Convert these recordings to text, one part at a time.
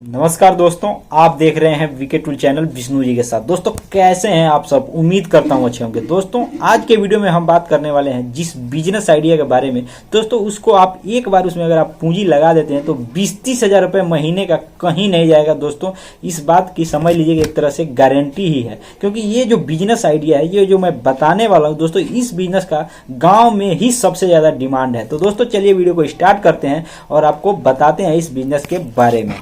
नमस्कार दोस्तों, आप देख रहे हैं VK tool channel Vishnu ji के साथ। दोस्तों कैसे हैं आप सब? उम्मीद करता हूं अच्छे होंगे। दोस्तों आज के वीडियो में हम बात करने वाले हैं जिस बिजनेस आइडिया के बारे में। दोस्तों उसको आप एक बार उसमें अगर आप पूंजी लगा देते हैं तो 20-30 हजार रुपये महीने का कहीं नहीं जाएगा। दोस्तों इस बात की समझ लीजिए कि एक तरह से गारंटी ही है, क्योंकि ये जो बिजनेस आइडिया है, ये जो मैं बताने वाला हूँ दोस्तों, इस बिजनेस का गाँव में ही सबसे ज्यादा डिमांड है। तो दोस्तों चलिए वीडियो को स्टार्ट करते हैं और आपको बताते हैं इस बिजनेस के बारे में।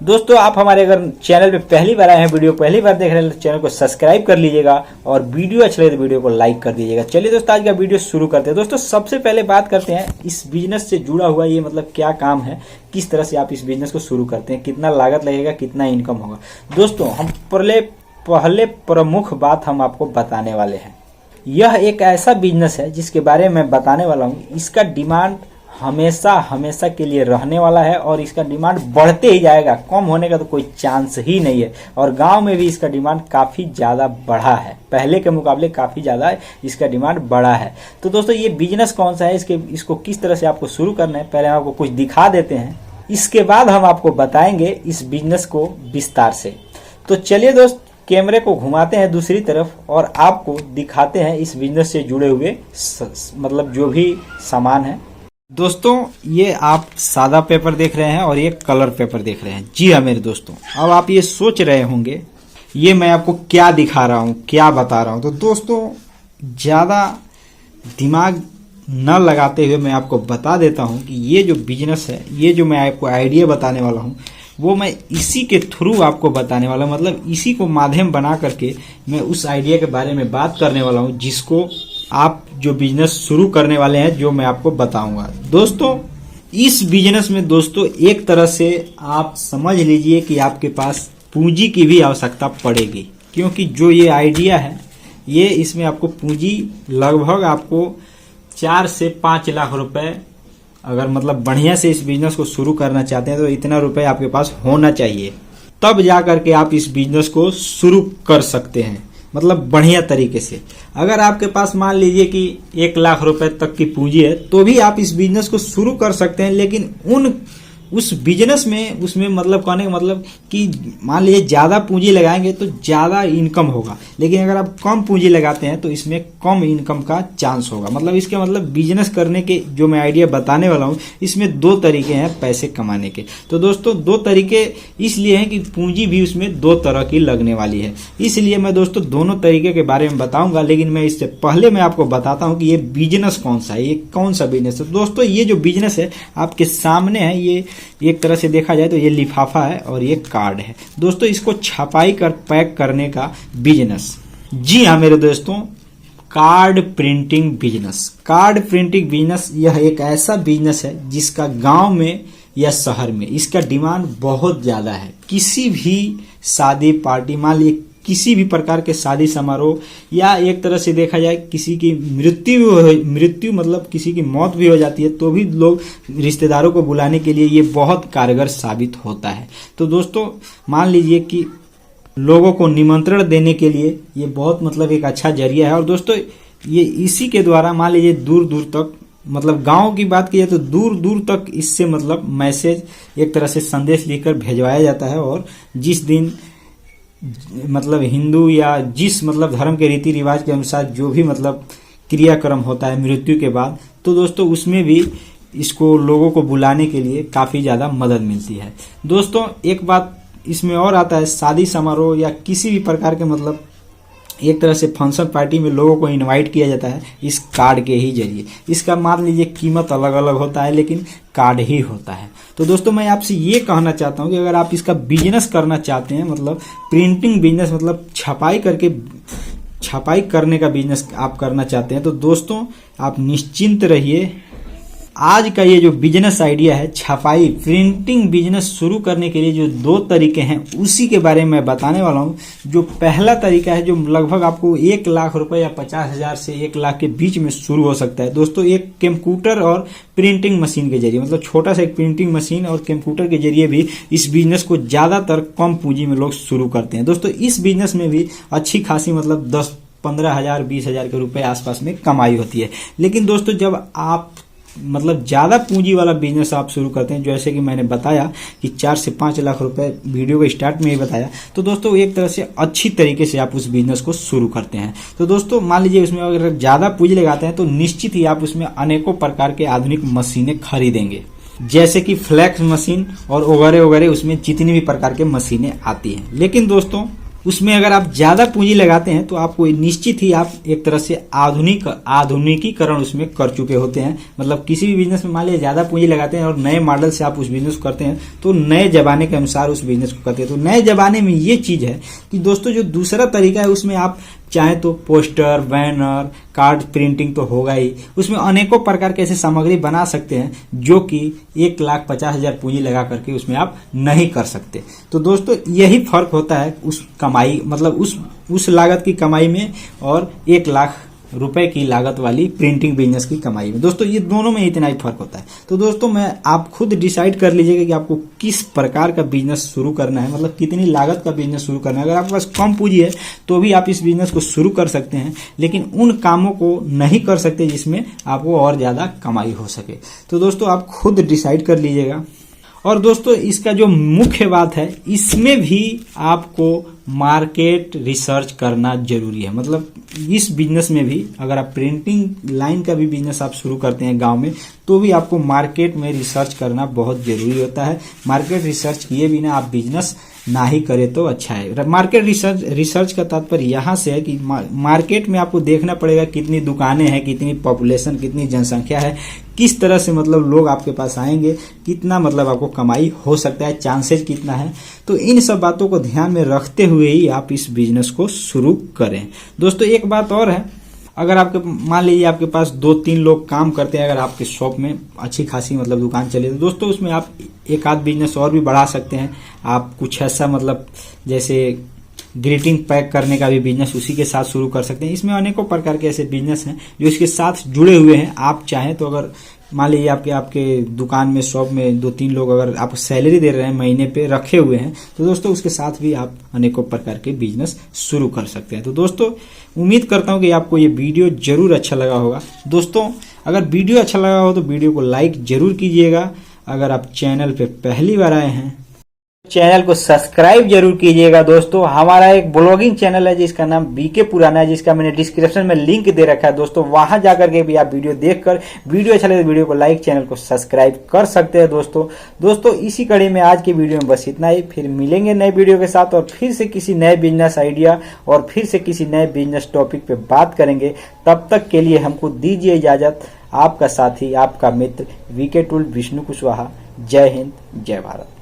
दोस्तों आप हमारे अगर चैनल पे पहली बार आए हैं, वीडियो पहली बार देख रहे हैं, तो चैनल को सब्सक्राइब कर लीजिएगा और वीडियो अच्छा लगे तो वीडियो को लाइक कर दीजिएगा। चलिए दोस्तों आज का वीडियो शुरू करते हैं। दोस्तों सबसे पहले बात करते हैं इस बिजनेस से जुड़ा हुआ ये मतलब क्या काम है, किस तरह से आप इस बिजनेस को शुरू करते हैं, कितना लागत लगेगा, कितना इनकम होगा। दोस्तों हम पहले प्रमुख बात हम आपको बताने वाले हैं। यह एक ऐसा बिजनेस है जिसके बारे में बताने वाला हूँ। इसका डिमांड हमेशा के लिए रहने वाला है और इसका डिमांड बढ़ते ही जाएगा, कम होने का तो कोई चांस ही नहीं है। और गांव में भी इसका डिमांड काफ़ी ज़्यादा बढ़ा है, पहले के मुकाबले काफ़ी ज़्यादा इसका डिमांड बढ़ा है। तो दोस्तों ये बिजनेस कौन सा है, इसको किस तरह से आपको शुरू करना है, पहले हम आपको कुछ दिखा देते हैं, इसके बाद हम आपको बताएंगे इस बिजनेस को विस्तार से। तो चलिए दोस्त कैमरे को घुमाते हैं दूसरी तरफ और आपको दिखाते हैं इस बिजनेस से जुड़े हुए मतलब जो भी सामान है। दोस्तों ये आप सादा पेपर देख रहे हैं और ये कलर पेपर देख रहे हैं। जी हाँ मेरे दोस्तों, अब आप ये सोच रहे होंगे ये मैं आपको क्या दिखा रहा हूँ, क्या बता रहा हूँ। तो दोस्तों ज़्यादा दिमाग न लगाते हुए मैं आपको बता देता हूँ कि ये जो बिजनेस है, ये जो मैं आपको आइडिया बताने वाला हूँ, वो मैं इसी के थ्रू आपको बताने वाला हूँ। मतलब इसी को माध्यम बना करके मैं उस आइडिया के बारे में बात करने वाला हूँ जिसको आप जो बिजनेस शुरू करने वाले हैं, जो मैं आपको बताऊंगा। दोस्तों इस बिजनेस में दोस्तों एक तरह से आप समझ लीजिए कि आपके पास पूंजी की भी आवश्यकता पड़ेगी, क्योंकि जो ये आइडिया है ये इसमें आपको पूंजी लगभग आपको 4 से 5 लाख रुपए, अगर मतलब बढ़िया से इस बिजनेस को शुरू करना चाहते हैं तो इतना रुपए आपके पास होना चाहिए, तब जा करके आप इस बिजनेस को शुरू कर सकते हैं, मतलब बढ़िया तरीके से। अगर आपके पास मान लीजिए कि 1 लाख रुपए तक की पूंजी है तो भी आप इस बिजनेस को शुरू कर सकते हैं, लेकिन उस बिजनेस में उसमें मतलब कहने का मतलब कि मान लीजिए ज़्यादा पूंजी लगाएंगे तो ज़्यादा इनकम होगा, लेकिन अगर आप कम पूंजी लगाते हैं तो इसमें कम इनकम का चांस होगा। मतलब इसके मतलब बिजनेस करने के जो मैं आइडिया बताने वाला हूँ, इसमें 2 तरीके हैं पैसे कमाने के। तो दोस्तों 2 तरीके इसलिए हैं कि पूंजी भी उसमें 2 तरह की लगने वाली है, इसलिए मैं दोस्तों दोनों तरीके के बारे में बताऊंगा। लेकिन मैं इससे पहले मैं आपको बताता हूँ कि ये बिजनेस कौन सा है, ये कौन सा बिजनेस है। दोस्तों ये जो बिजनेस है आपके सामने है, ये एक तरह से देखा जाए तो ये लिफाफा है और ये कार्ड है। दोस्तों इसको छपाई कर पैक करने का बिजनेस। जी हाँ मेरे दोस्तों, card printing business. Card printing business यह एक ऐसा बिजनेस है जिसका गांव में या शहर में इसका डिमांड बहुत ज्यादा है। किसी भी शादी पार्टी, मान लीजिए किसी भी प्रकार के शादी समारोह, या एक तरह से देखा जाए किसी की मृत्यु मतलब किसी की मौत भी हो जाती है, तो भी लोग रिश्तेदारों को बुलाने के लिए ये बहुत कारगर साबित होता है। तो दोस्तों मान लीजिए कि लोगों को निमंत्रण देने के लिए ये बहुत मतलब एक अच्छा जरिया है। और दोस्तों ये इसी के द्वारा मान लीजिए दूर दूर तक, मतलब गांव की बात की जाए तो दूर दूर तक इससे मतलब मैसेज, एक तरह से संदेश लिखकर भेजवाया जाता है। और जिस दिन मतलब हिंदू या जिस मतलब धर्म के रीति रिवाज के अनुसार जो भी मतलब क्रियाक्रम होता है मृत्यु के बाद, तो दोस्तों उसमें भी इसको लोगों को बुलाने के लिए काफ़ी ज़्यादा मदद मिलती है। दोस्तों एक बात इसमें और आता है, शादी समारोह या किसी भी प्रकार के मतलब एक तरह से फंक्शन पार्टी में लोगों को इनवाइट किया जाता है इस कार्ड के ही जरिए। इसका मान लीजिए कीमत अलग अलग होता है, लेकिन कार्ड ही होता है। तो दोस्तों मैं आपसे ये कहना चाहता हूँ कि अगर आप इसका बिजनेस करना चाहते हैं, मतलब प्रिंटिंग बिजनेस, मतलब छपाई करने का बिजनेस आप करना चाहते हैं, तो दोस्तों आप निश्चिंत रहिए। आज का ये जो बिजनेस आइडिया है, छपाई प्रिंटिंग बिजनेस शुरू करने के लिए जो 2 तरीके हैं उसी के बारे में मैं बताने वाला हूँ। जो पहला तरीका है जो लगभग आपको 1 लाख रुपए या 50,000 से 1 लाख के बीच में शुरू हो सकता है। दोस्तों एक कंप्यूटर और प्रिंटिंग मशीन के जरिए, मतलब छोटा सा एक प्रिंटिंग मशीन और कंप्यूटर के जरिए भी इस बिजनेस को ज्यादातर कम पूंजी में लोग शुरू करते हैं। दोस्तों इस बिजनेस में भी अच्छी खासी मतलब 10-15,000 20,000 के रुपए आसपास में कमाई होती है। लेकिन दोस्तों जब आप मतलब ज्यादा पूंजी वाला बिजनेस आप शुरू करते हैं, जैसे कि मैंने बताया कि 4 से 5 लाख रुपए वीडियो के स्टार्ट में ही बताया, तो दोस्तों एक तरह से अच्छी तरीके से आप उस बिजनेस को शुरू करते हैं। तो दोस्तों मान लीजिए उसमें अगर ज्यादा पूंजी लगाते हैं तो निश्चित ही आप उसमें अनेकों प्रकार के आधुनिक मशीनें खरीदेंगे, जैसे कि फ्लैक्स मशीन और वगैरह वगैरह, उसमें जितनी भी प्रकार के मशीनें आती हैं। लेकिन दोस्तों उसमें अगर आप ज्यादा पूंजी लगाते हैं तो आपको निश्चित ही आप एक तरह से आधुनिकीकरण उसमें कर चुके होते हैं। मतलब किसी भी बिजनेस में मान लीजिए ज्यादा पूंजी लगाते हैं और नए मॉडल से आप उस बिजनेस को करते हैं तो नए जमाने के अनुसार उस बिजनेस को करते हैं। तो नए जमाने में ये चीज है कि दोस्तों जो दूसरा तरीका है उसमें आप चाहे तो पोस्टर, बैनर, कार्ड प्रिंटिंग तो होगा ही, उसमें अनेकों प्रकार के ऐसे सामग्री बना सकते हैं जो कि 1,50,000 पूंजी लगा करके उसमें आप नहीं कर सकते। तो दोस्तों यही फर्क होता है उस कमाई, मतलब उस लागत की कमाई में और 1 लाख रुपए की लागत वाली प्रिंटिंग बिजनेस की कमाई में। दोस्तों ये दोनों में इतना ही फर्क होता है। तो दोस्तों आप खुद डिसाइड कर लीजिएगा कि आपको किस प्रकार का बिजनेस शुरू करना है, मतलब कितनी लागत का बिजनेस शुरू करना है। अगर आपके पास कम पूंजी है तो भी आप इस बिजनेस को शुरू कर सकते हैं, लेकिन उन कामों को नहीं कर सकते जिसमें आपको और ज्यादा कमाई हो सके। तो दोस्तों आप खुद डिसाइड कर लीजिएगा। और दोस्तों इसका जो मुख्य बात है, इसमें भी आपको मार्केट रिसर्च करना जरूरी है। मतलब इस बिजनेस में भी अगर आप प्रिंटिंग लाइन का भी बिजनेस आप शुरू करते हैं गांव में, तो भी आपको मार्केट में रिसर्च करना बहुत जरूरी होता है। मार्केट रिसर्च किए बिना आप बिजनेस ना ही करे तो अच्छा है। मार्केट रिसर्च का तात्पर्य यहाँ से है कि मार्केट में आपको देखना पड़ेगा कितनी दुकानें हैं, कितनी पॉपुलेशन, कितनी जनसंख्या है, किस तरह से मतलब लोग आपके पास आएंगे, कितना मतलब आपको कमाई हो सकता है, चांसेस कितना है। तो इन सब बातों को ध्यान में रखते हुए ही आप इस बिजनेस को शुरू करें। दोस्तों एक बात और है, अगर आपके मान लीजिए आपके पास 2-3 लोग काम करते हैं, अगर आपके शॉप में अच्छी खासी मतलब दुकान चले, तो दोस्तों उसमें आप एक आध बिजनेस और भी बढ़ा सकते हैं। आप कुछ ऐसा मतलब जैसे ग्रीटिंग पैक करने का भी बिजनेस उसी के साथ शुरू कर सकते हैं। इसमें अनेकों प्रकार के ऐसे बिजनेस हैं जो इसके साथ जुड़े हुए हैं। आप चाहें तो अगर मान लीजिए आपके दुकान में, शॉप में 2-3 लोग अगर आप सैलरी दे रहे हैं, महीने पे रखे हुए हैं, तो दोस्तों उसके साथ भी आप अनेकों प्रकार के बिजनेस शुरू कर सकते हैं। तो दोस्तों उम्मीद करता हूं कि आपको ये वीडियो जरूर अच्छा लगा होगा। दोस्तों अगर वीडियो अच्छा लगा हो तो वीडियो को लाइक जरूर कीजिएगा। अगर आप चैनल पे पहली बार आए हैं चैनल को सब्सक्राइब जरूर कीजिएगा। दोस्तों हमारा एक ब्लॉगिंग चैनल है जिसका नाम बीके पुराना है, जिसका मैंने डिस्क्रिप्शन में लिंक दे रखा है। दोस्तों वहां जाकर के भी आप वीडियो देखकर वीडियो अच्छा लगे तो वीडियो को लाइक, चैनल को सब्सक्राइब कर सकते हैं। दोस्तों इसी कड़ी में आज की वीडियो में बस इतना ही। फिर मिलेंगे नए वीडियो के साथ और फिर से किसी नए बिजनेस आइडिया और फिर से किसी नए बिजनेस टॉपिक पे बात करेंगे। तब तक के लिए हमको दीजिए इजाजत। आपका साथी, आपका मित्र वीके टूल विष्णु कुशवाहा। जय हिंद, जय भारत।